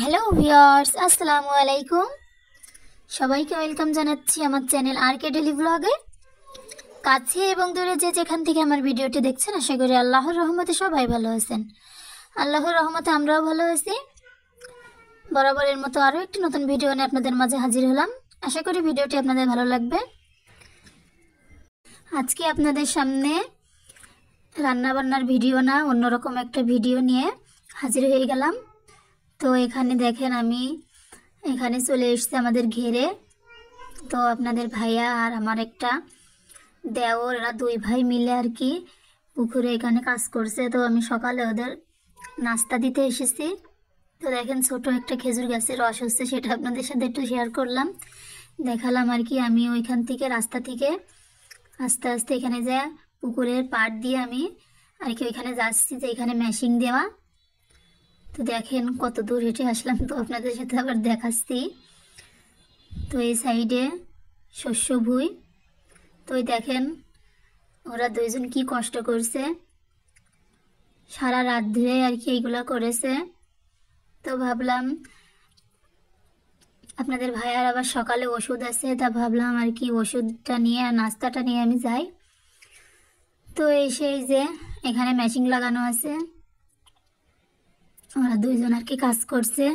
Hello viewers, আসসালামু আলাইকুম। সবাইকে ওয়েলকাম জানাচ্ছি আমার চ্যানেল আরকে ডেলি ব্লগে। কাছে এবং দূরে যে যেখান থেকে আমার ভিডিওটি দেখছেন, আশা করি আল্লাহর রহমতে সবাই ভালো আছেন। আল্লাহর রহমতে আমরাও ভালো আছি। বরাবরের মতো আরও একটি নতুন ভিডিও নিয়ে আপনাদের মাঝে হাজির হলাম। আশা করি ভিডিওটি আপনাদের ভালো লাগবে। আজকে আপনাদের সামনে রান্নাবান্নার ভিডিও না, অন্যরকম একটা ভিডিও নিয়ে হাজির হয়ে গেলাম। তো এখানে দেখেন, আমি এখানে চলে এসেছি আমাদের ঘেরে। তো আপনাদের ভাইয়া আর আমার একটা দেওর, এরা দুই ভাই মিলে আর কি পুকুরে এখানে কাজ করছে। তো আমি সকালে ওদের নাস্তা দিতে এসেছি। তো দেখেন, ছোট একটা খেজুর গাছের রস হচ্ছে, সেটা আপনাদের সাথে একটু শেয়ার করলাম, দেখালাম আর কি। আমি ওইখান থেকে রাস্তা থেকে আস্তে আস্তে এখানে যা পুকুরের পাড় দিয়ে আমি আর কি ওইখানে যাচ্ছি, যে এখানে মেশিন দেওয়া। তো দেখেন কত দূর হেঁটে আসলাম, তো আপনাদের সাথে আবার দেখাচ্ছি। তো এই সাইডে শস্য ভুঁই। তো দেখেন ওরা দুইজন কি কষ্ট করছে, সারা রাত ধরে আর কি এইগুলো করেছে। তো ভাবলাম আপনাদের ভাইয়ার আবার সকালে ওষুধ আছে, তা ভাবলাম আর কি ওষুধটা নিয়ে আর নাস্তাটা নিয়ে আমি যাই। তো এই যে এখানে মেশিন লাগানো আছে, ওরা দুইজন আর কি কাজ করছে।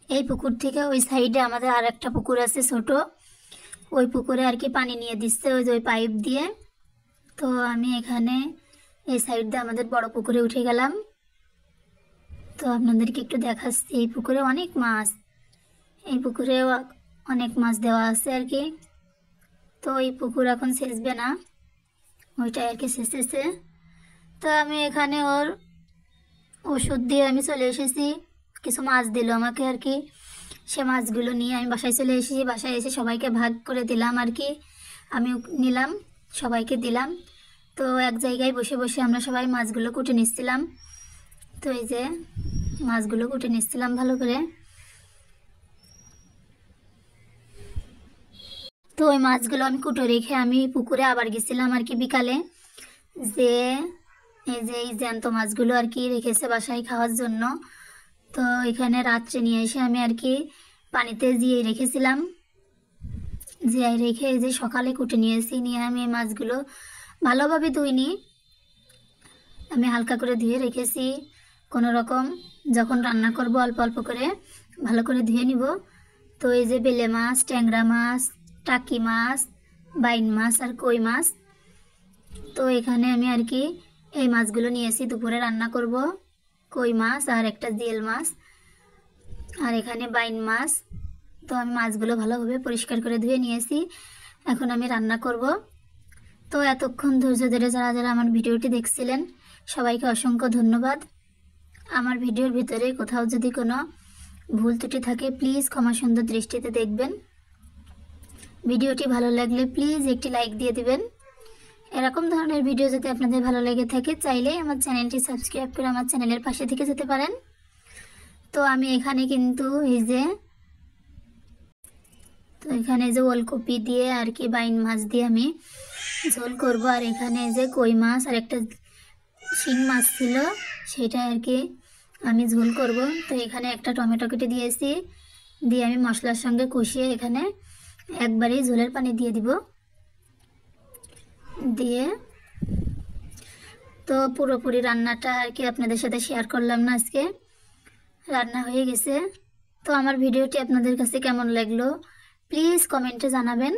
এই পুকুর থেকে ওই সাইডে আমাদের আর একটা পুকুর আছে ছোট, ওই পুকুরে আর কি পানি নিয়ে দিচ্ছে ওই যে ওই পাইপ দিয়ে। তো আমি এখানে এই সাইড দিয়ে আমাদের বড় পুকুরে উঠে গেলাম। তো আপনাদেরকে একটু দেখাচ্ছি, এই পুকুরে অনেক মাছ, এই পুকুরে অনেক মাছ দেওয়া আছে আর কি। তো এই পুকুর এখন সেচবে না, ওইটাই আর কি সেচেছে। তো আমি এখানে ওর ওষুধ দিয়ে আমি চলে এসেছি। কিছু মাছ দিল আমাকে আর কি, সে মাছগুলো নিয়ে আমি বাসায় চলে এসেছি। বাসায় এসে সবাইকে ভাগ করে দিলাম আর কি, আমি নিলাম, সবাইকে দিলাম। তো এক জায়গায় বসে বসে আমরা সবাই মাছগুলো কুটে নিচ্ছিলাম। তো এই যে মাছগুলো কুটে নিচ্ছিলাম ভালো করে। তো ওই মাছগুলো আমি কুটে রেখে আমি পুকুরে আবার গেছিলাম আর কি বিকালে, যে এই জ্যান্ত মাছগুলো আর কি রেখেছে বাসায় খাওয়ার জন্য। তো এখানে রাত্রে নিয়ে এসে আমি আর কি পানিতে জিয়ে রেখেছিলাম, জিয়ে রেখে এই যে সকালে কুটে নিয়েছি। নিয়ে আমি এই মাছগুলো ভালোভাবে ধুইনি, আমি হালকা করে ধুয়ে রেখেছি। কোনো রকম যখন রান্না করব অল্প অল্প করে ভালো করে ধুয়ে নিব। তো এই যে বেলে মাছ, ট্যাংরা মাছ, টাকি মাছ, বাইন মাছ আর কই মাছ। তো এখানে আমি আর কি এই মাছগুলো নিয়েছি, দুপুরে রান্না করব। কই মাছ আর একটা জিয়েল মাছ আর এখানে বাইন মাছ। তো আমি মাছগুলো ভালোভাবে পরিষ্কার করে ধুয়ে নিয়েছি, এখন আমি রান্না করব। তো এতক্ষণ ধৈর্য ধরে যারা যারা আমার ভিডিওটি দেখছিলেন, সবাইকে অসংখ্য ধন্যবাদ। আমার ভিডিওর ভিতরে কোথাও যদি কোনো ভুল ত্রুটি থাকে প্লিজ ক্ষমা সুন্দর দৃষ্টিতে দেখবেন। ভিডিওটি ভালো লাগলে প্লিজ একটি লাইক দিয়ে দিবেন। এরকম ধরনের ভিডিও যদি আপনাদের ভালো লেগে থাকে, চাইলেই আমার চ্যানেলটি সাবস্ক্রাইব করে আমার চ্যানেলের পাশে থেকে যেতে পারেন। তো আমি এখানে কিন্তু এখানে যে ওলকপি দিয়ে আর কি বাইন মাছ দিয়ে আমি ঝোল করব। আর এখানে যে কই মাছ আর একটা শিং মাছ ছিল, সেটা আর কি আমি ঝোল করব। তো এখানে একটা টমেটো কেটে দিয়েছি, দিয়ে আমি মশলার সঙ্গে কষিয়ে এখানে একবারেই ঝোলের পানি দিয়ে দিব। দিয়ে তো পুরোপুরি রান্নাটা আর কি আপনাদের সাথে শেয়ার করলাম না, আজকে রান্না হয়ে গেছে। তো আমার ভিডিওটি আপনাদের কাছে কেমন লাগলো প্লিজ কমেন্টে জানাবেন।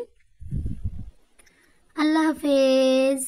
আল্লাহ হাফেজ।